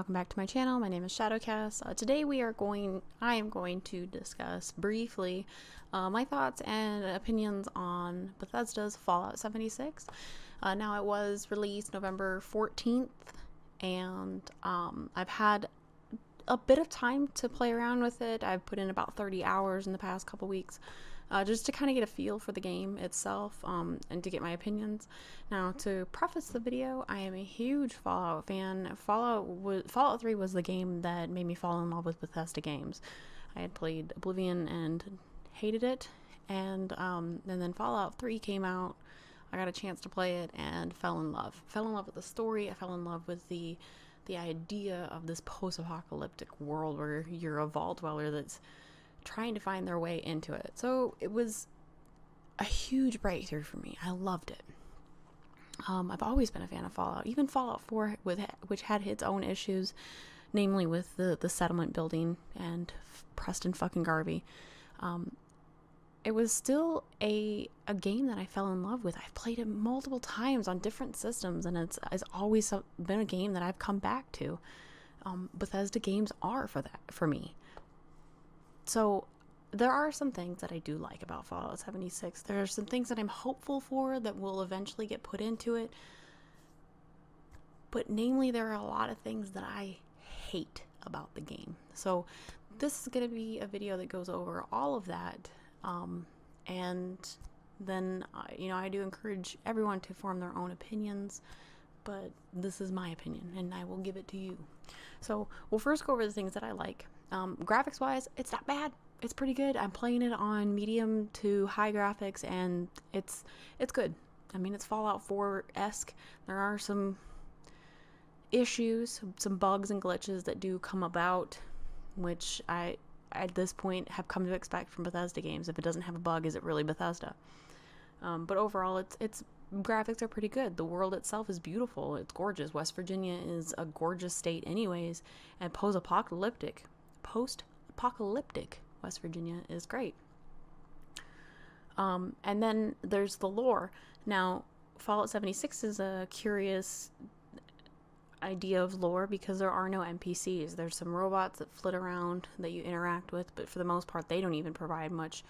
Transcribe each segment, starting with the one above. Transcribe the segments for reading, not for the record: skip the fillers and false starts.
welcome back to my channel. My name is ShadowCas. Today I am going to discuss briefly my thoughts and opinions on Bethesda's Fallout 76. Now it was released November 14th, and I've had a bit of time to play around with it. I've put in about 30 hours in the past couple weeks. Just to kind of get a feel for the game itself and to get my opinions. Now, to preface the video, I am a huge Fallout fan. Fallout 3 was the game that made me fall in love with Bethesda games. I had played Oblivion and hated it, and then Fallout 3 came out. I got a chance to play it and fell in love. Fell in love with the story. I fell in love with the idea of this post-apocalyptic world where you're a vault dweller that's trying to find their way into it. So it was a huge breakthrough for me. I loved it. I've always been a fan of Fallout. Even Fallout 4, which had its own issues, namely with the settlement building and Preston fucking Garvey. It was still a game that I fell in love with. I've played it multiple times on different systems, and it's always been a game that I've come back to. Bethesda games are for me. So there are some things that I do like about Fallout 76. There are some things that I'm hopeful for that will eventually get put into it. But namely, there are a lot of things that I hate about the game. So this is going to be a video that goes over all of that. And then, I do encourage everyone to form their own opinions. But this is my opinion, and I will give it to you. So we'll first go over the things that I like. Graphics wise, it's not bad. It's pretty good. I'm playing it on medium to high graphics, and it's good. I mean, it's Fallout 4-esque. There are some issues, some bugs and glitches that do come about, which I at this point have come to expect from Bethesda games. If it doesn't have a bug, is it really Bethesda? But overall, it's graphics are pretty good. The world itself is beautiful. It's gorgeous. West Virginia is a gorgeous state anyways, and post-apocalyptic West Virginia is great. And then there's the lore. Now, Fallout 76 is a curious idea of lore because there are no NPCs. There's some robots that flit around that you interact with, but for the most part, they don't even provide much.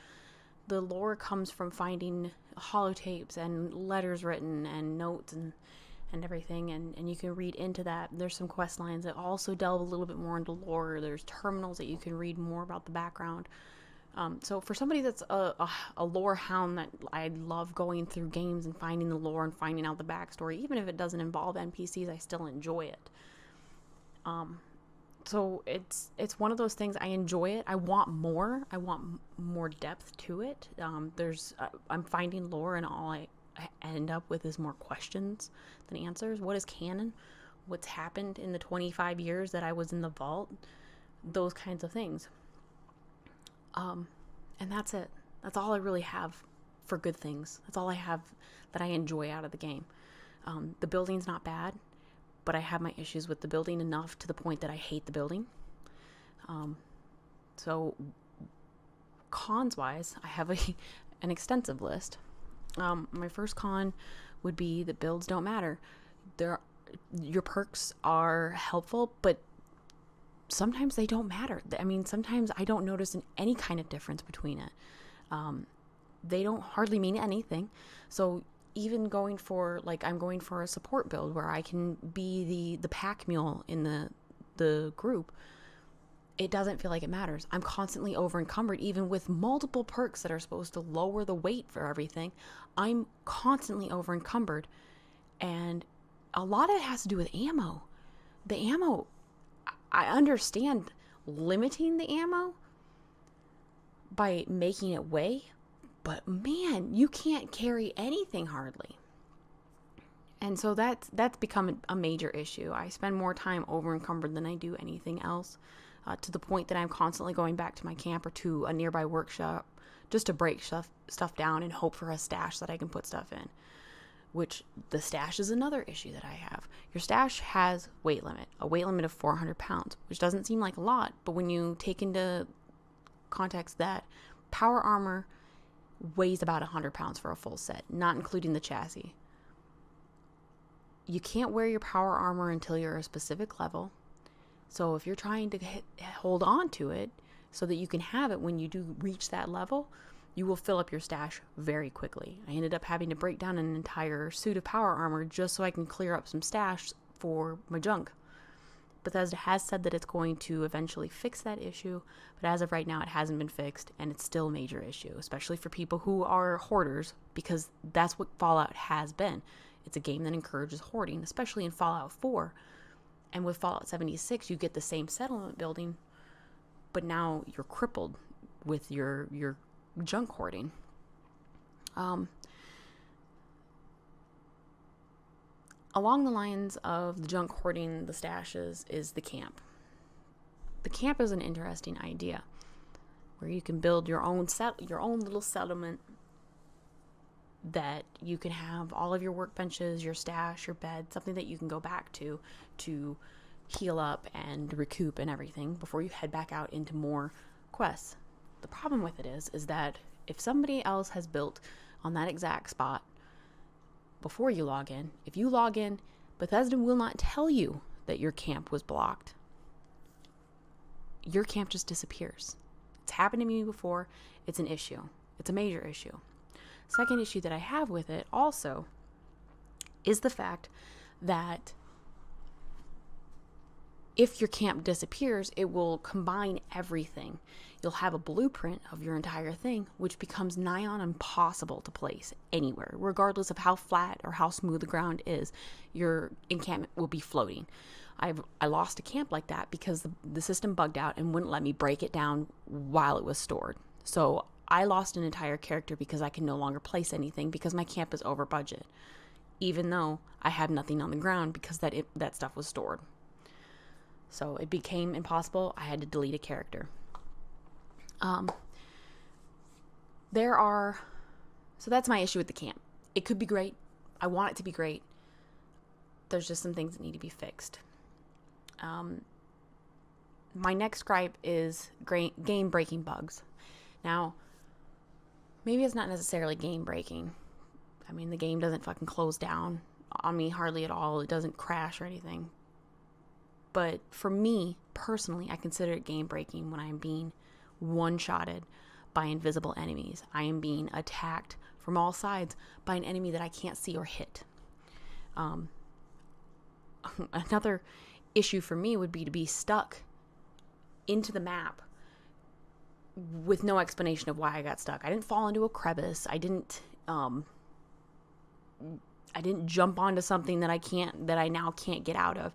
The lore comes from finding holotapes and letters written and notes and everything, and you can read into that. There's some quest lines that also delve a little bit more into lore. There's terminals that you can read more about the background. So for somebody that's a lore hound, that I love going through games and finding the lore and finding out the backstory, even if it doesn't involve NPCs, I still enjoy it. So it's one of those things. I enjoy it. I want more. I want more depth to it. I'm finding lore, and all I end up with is more questions than answers. What is canon? What's happened in the 25 years that I was in the vault? Those kinds of things. And that's it. That's all I really have for good things. That's all I have that I enjoy out of the game. The building's not bad, but I have my issues with the building enough to the point that I hate the building. So cons-wise, I have an extensive list. My first con would be that builds don't matter. Your perks are helpful, but sometimes they don't matter. I mean, sometimes I don't notice any kind of difference between it. They don't hardly mean anything. So even I'm going for a support build where I can be the pack mule in the group, it doesn't feel like it matters. I'm constantly over encumbered, even with multiple perks that are supposed to lower the weight for everything. I'm constantly over encumbered, and a lot of it has to do with ammo. The ammo, I understand limiting the ammo by making it weigh, but man, you can't carry anything hardly. And so that's become a major issue. I spend more time over encumbered than I do anything else, to the point that I'm constantly going back to my camp or to a nearby workshop just to break stuff down and hope for a stash that I can put stuff in. Which the stash is another issue that I have. Your stash has a weight limit of 400 pounds, which doesn't seem like a lot, but when you take into context that power armor weighs about 100 pounds for a full set, not including the chassis. You can't wear your power armor until you're a specific level. So if you're trying to hold on to it so that you can have it when you do reach that level, you will fill up your stash very quickly. I ended up having to break down an entire suit of power armor just so I can clear up some stash for my junk. Bethesda has said that it's going to eventually fix that issue, but as of right now, it hasn't been fixed, and it's still a major issue, especially for people who are hoarders, because that's what Fallout has been. It's a game that encourages hoarding, especially in Fallout 4. And with Fallout 76, you get the same settlement building, but now you're crippled with your junk hoarding. Along the lines of the junk hoarding, the stashes, is the camp. The camp is an interesting idea where you can build your own little settlement that you can have all of your workbenches, your stash, your bed, something that you can go back to heal up and recoup and everything before you head back out into more quests. The problem with it is that if somebody else has built on that exact spot before you log in, if you log in, Bethesda will not tell you that your camp was blocked. Your camp just disappears. It's happened to me before. It's an issue. It's a major issue. Second issue that I have with it also is the fact that if your camp disappears, it will combine everything. You'll have a blueprint of your entire thing, which becomes nigh on impossible to place anywhere. Regardless of how flat or how smooth the ground is, your encampment will be floating. I lost a camp like that because the system bugged out and wouldn't let me break it down while it was stored. So I lost an entire character because I can no longer place anything because my camp is over budget, even though I had nothing on the ground because that stuff was stored. So it became impossible. I had to delete a character. So that's my issue with the camp. It could be great. I want it to be great. There's just some things that need to be fixed. My next gripe is game breaking bugs. Now, maybe it's not necessarily game breaking. I mean, the game doesn't fucking close down on me hardly at all. It doesn't crash or anything. But for me, personally, I consider it game breaking when I'm being one-shotted by invisible enemies. I am being attacked from all sides by an enemy that I can't see or hit. Another issue for me would be to be stuck into the map with no explanation of why I got stuck. I didn't fall into a crevice. I didn't jump onto something that I now can't get out of.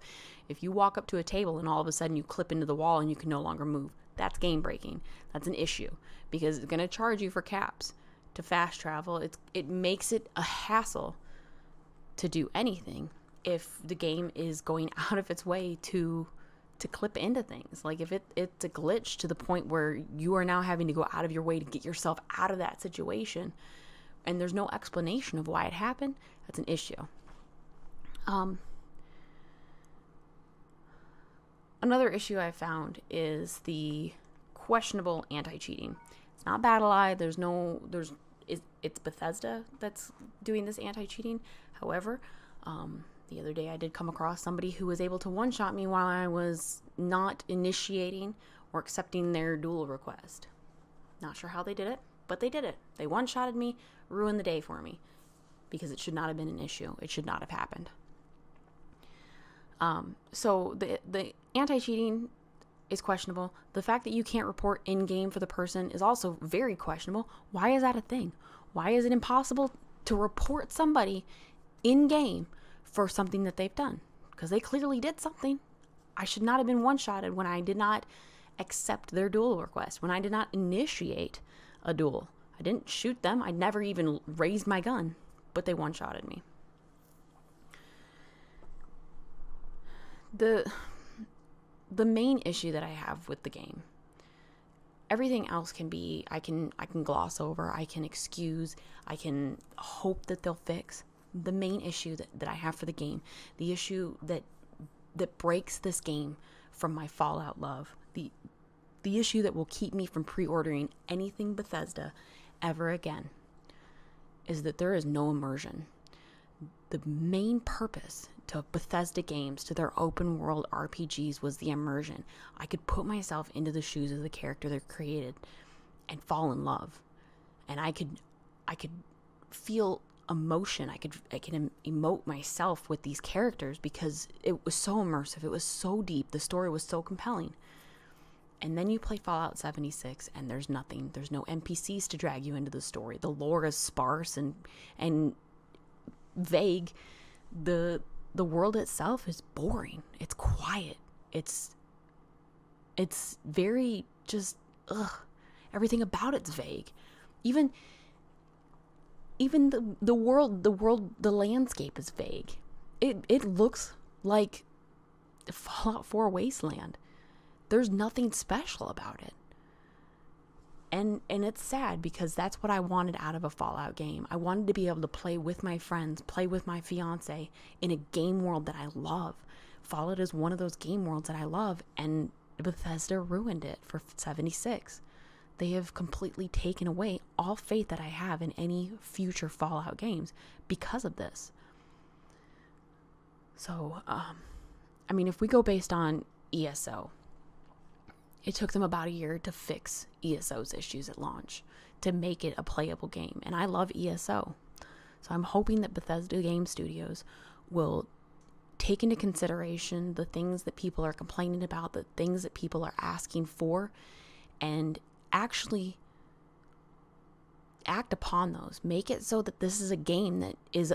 If you walk up to a table and all of a sudden you clip into the wall and you can no longer move, that's game breaking. That's an issue because it's going to charge you for caps to fast travel. It makes it a hassle to do anything if the game is going out of its way to clip into things. Like if it's a glitch to the point where you are now having to go out of your way to get yourself out of that situation and there's no explanation of why it happened, that's an issue. Another issue I found is the questionable anti-cheating. It's not BattleEye. It's Bethesda that's doing this anti-cheating. However, the other day I did come across somebody who was able to one-shot me while I was not initiating or accepting their duel request. Not sure how they did it, but they did it. They one-shotted me, ruined the day for me, because it should not have been an issue. It should not have happened. So the anti-cheating is questionable. The fact that you can't report in-game for the person is also very questionable. Why is that a thing? Why is it impossible to report somebody in-game for something that they've done? Because they clearly did something. I should not have been one-shotted when I did not accept their duel request, when I did not initiate a duel. I didn't shoot them. I never even raised my gun, but they one-shotted me. The main issue that I have with the game, everything else can be, I can gloss over, I can excuse, I can hope that they'll fix. The main issue that I have for the game, the issue that breaks this game from my Fallout love, the issue that will keep me from pre-ordering anything Bethesda ever again, is that there is no immersion. The main purpose to Bethesda games, to their open world RPGs was the immersion. I could put myself into the shoes of the character they created and fall in love. And I could feel emotion. I could emote myself with these characters because it was so immersive. It was so deep. The story was so compelling. And then you play Fallout 76 and there's nothing. There's no NPCs to drag you into the story. The lore is sparse and vague. The world itself is boring. It's quiet. It's very just everything about it's vague. Even the world, the landscape is vague. It looks like Fallout 4 Wasteland. There's nothing special about it. And it's sad because that's what I wanted out of a Fallout game. I wanted to be able to play with my friends, play with my fiance in a game world that I love. Fallout is one of those game worlds that I love, and Bethesda ruined it for 76. They have completely taken away all faith that I have in any future Fallout games because of this. So, I mean, if we go based on ESO, it took them about a year to fix ESO's issues at launch, to make it a playable game. And I love ESO. So I'm hoping that Bethesda Game Studios will take into consideration the things that people are complaining about, the things that people are asking for, and actually act upon those. Make it so that this is a game that is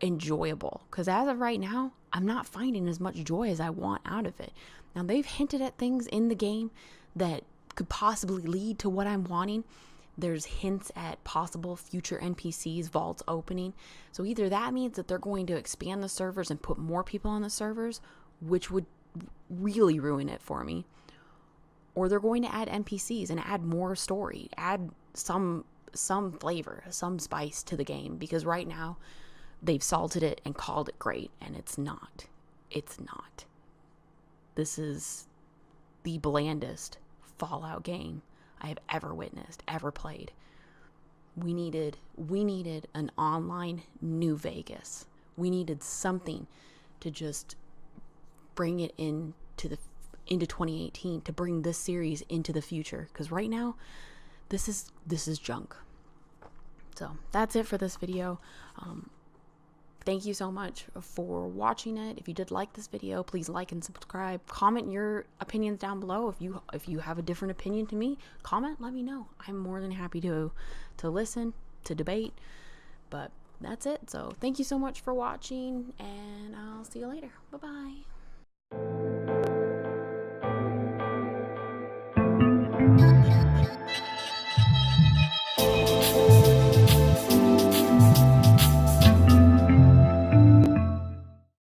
enjoyable. Because as of right now, I'm not finding as much joy as I want out of it. Now, they've hinted at things in the game that could possibly lead to what I'm wanting. There's hints at possible future NPCs, vaults opening. So either that means that they're going to expand the servers and put more people on the servers, which would really ruin it for me. Or they're going to add NPCs and add more story, add some flavor, some spice to the game. Because right now, they've salted it and called it great, and it's not. It's not. This is the blandest Fallout game I have ever witnessed, ever played. We needed an online New Vegas. We needed something to just bring it into 2018, to bring this series into the future. Because right now, this is junk. So that's it for this video. Thank you so much for watching it. If you did like this video, please like and subscribe. Comment your opinions down below. If you have a different opinion to me, comment, let me know. I'm more than happy to listen, to debate. But that's it. So thank you so much for watching, and I'll see you later. Bye-bye.